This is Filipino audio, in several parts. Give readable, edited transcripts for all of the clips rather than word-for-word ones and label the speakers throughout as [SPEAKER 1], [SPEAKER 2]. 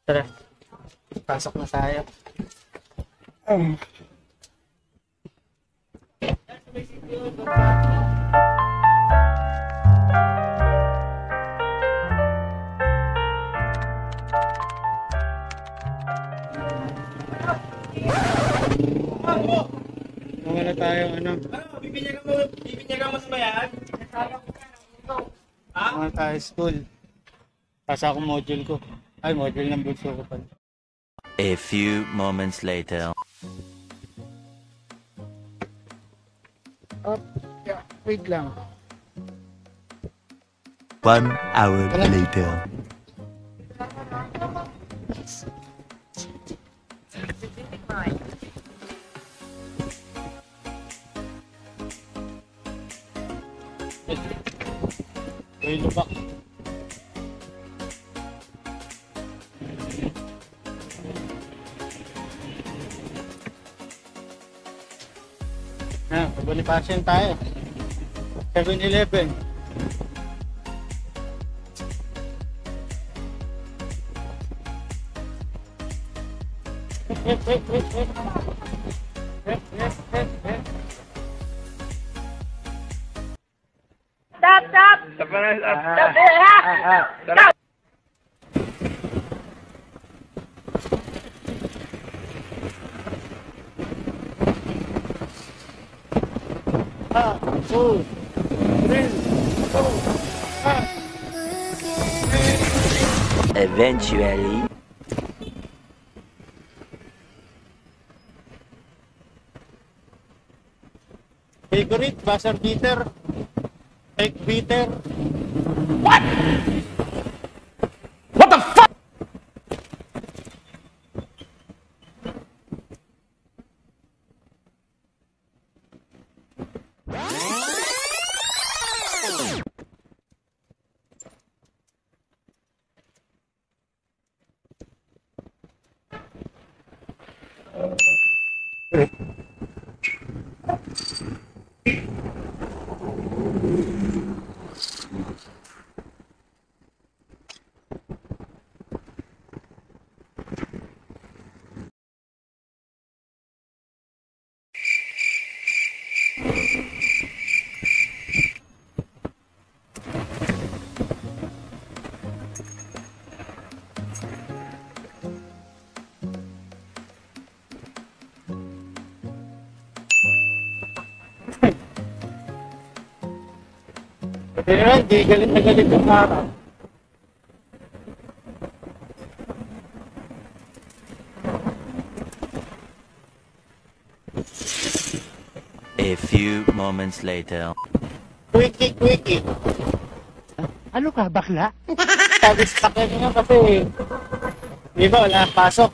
[SPEAKER 1] Tara, pasok na tayo. Wala tayo ano?
[SPEAKER 2] Bibinyagan mo sa yan?
[SPEAKER 1] Wala tayo school. Pasa ako module ko. Ay, module ng bulso ko pala.
[SPEAKER 3] A few moments later.
[SPEAKER 1] Oh, yeah, wait lang.
[SPEAKER 3] 1 hour later.
[SPEAKER 1] Uy, lubak. Bonifacian tayo. 7-Eleven.
[SPEAKER 2] Stop! Stop!
[SPEAKER 3] Eventually.
[SPEAKER 1] Favorite, buzzer beater, egg beater. What? What the fuck? Di galit na galit yung araw.
[SPEAKER 3] A few moments later.
[SPEAKER 1] Quickie.
[SPEAKER 4] Ano ka, bakla?
[SPEAKER 1] Sabi sa akin nga kasi, di ba, wala pasok.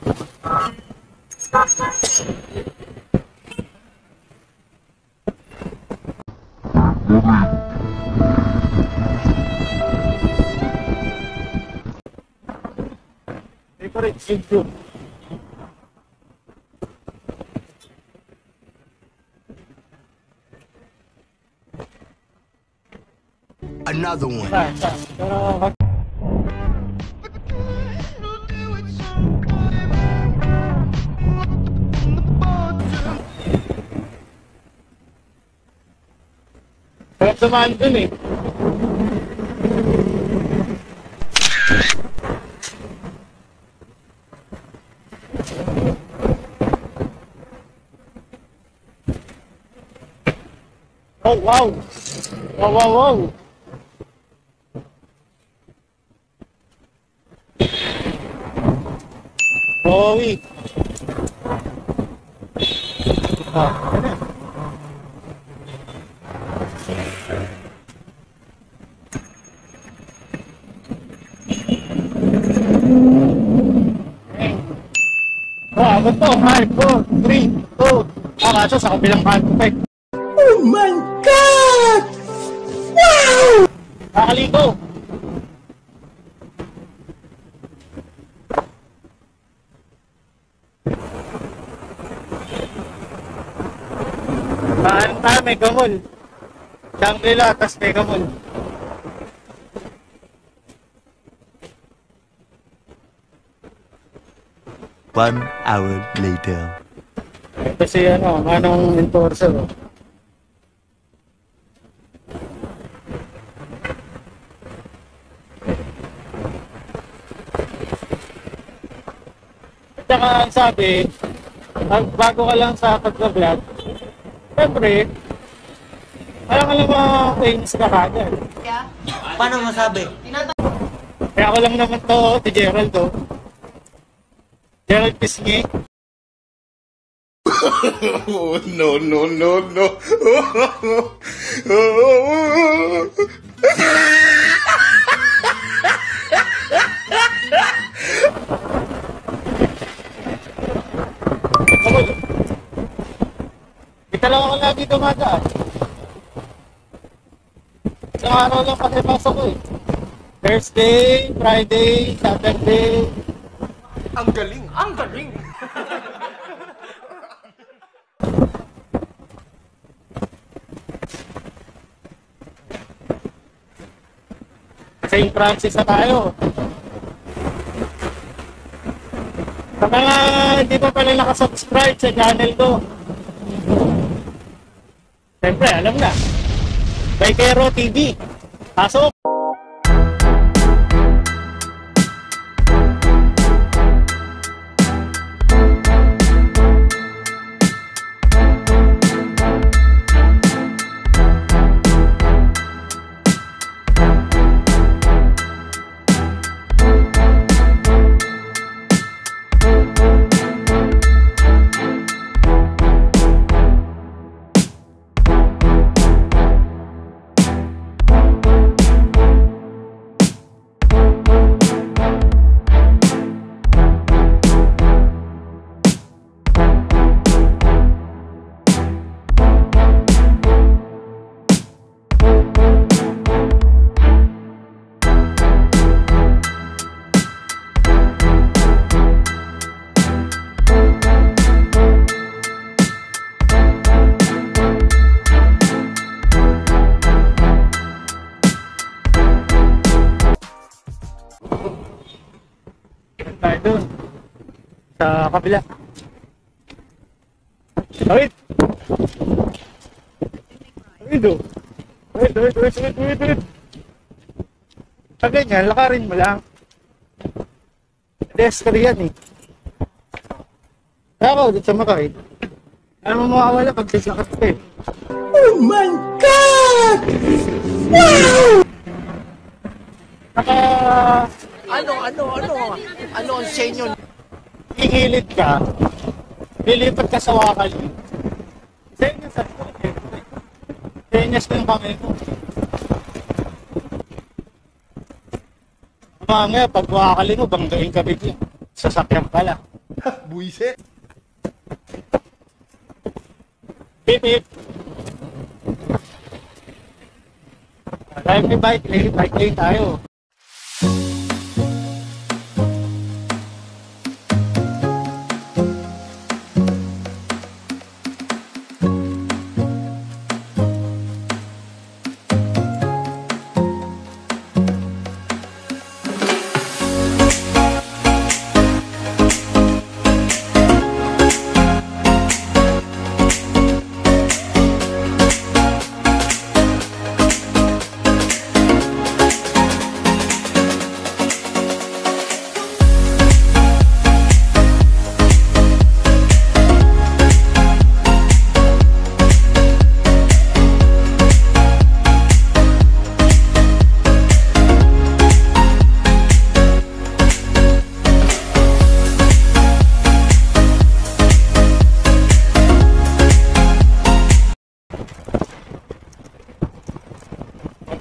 [SPEAKER 1] Favorite video.
[SPEAKER 5] Another one.
[SPEAKER 1] Pero, sarap dumaan dun eh. Oh, wow! Wow! Bowie! Abot to, 5, 4, 3, 2, kaso sa kabilang kanto pa eh.
[SPEAKER 5] Oh my God! Wow!
[SPEAKER 1] Nakaligo! May gamol. Shangri-La, tas may gamol.
[SPEAKER 3] 1 hour later.
[SPEAKER 1] Ito si manong enforcer. Oh. At saka ang sabi, bago ka lang sa pag-vlog, siyempre, alam ka lang mga things ka kagad.
[SPEAKER 6] Paano masabi?
[SPEAKER 1] Kaya ako lang naman to, si Gerald to. Gerald Pisngi.
[SPEAKER 5] Oh, no, no, no, no.
[SPEAKER 1] Kita lang ako lagi dumadaan. Isang araw lang kasi pasok ko eh. Thursday, Friday, Saturday.
[SPEAKER 5] Ang galing. Ang galing.
[SPEAKER 1] St. Francis na tayo. Sa mga hindi pa pala nakasubscribe sa channel ko, siyempre, alam na. Bikero TV. Pasok! Tayo doon. Sa kabila. Wait! Wait o. Wait. Pag ganyan, lakarin mo lang. Destre yan eh. Kaya ako, dito sa Makay. Ano mo makawala pag sisakat ka eh.
[SPEAKER 5] Oh my God! Wow!
[SPEAKER 1] Naka...
[SPEAKER 6] Ano ang senyo?
[SPEAKER 1] Hingilid ka, lilipat ka sa wakali. Senyas at ko. Senyas ko yung kamay mo. Mamaya, pag wakali mo, banggain ka bigla. Sasakyan ka lang.
[SPEAKER 5] Buisit.
[SPEAKER 1] Hip hip. Dahil may bike lane tayo.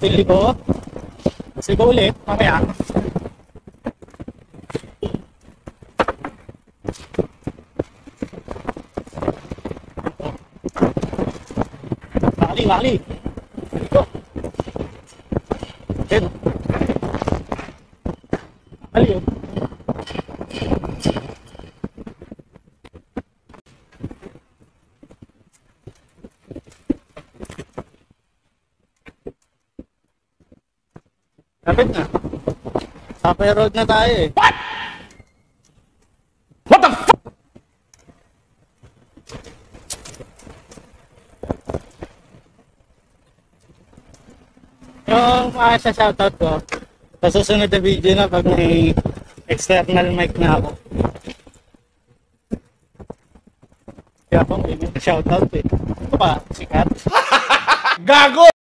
[SPEAKER 1] Pili ko. Sigo ulit, mamaya. Bakli. Ito. Ito. Bakli yun. Lapit na. Sapay road na tayo eh. What the f***? Yung sa shoutout ko, sa susunod na video na pag may external mic na ako. Kaya ako may shoutout eh. Ito ba? Sikat?
[SPEAKER 5] Gago!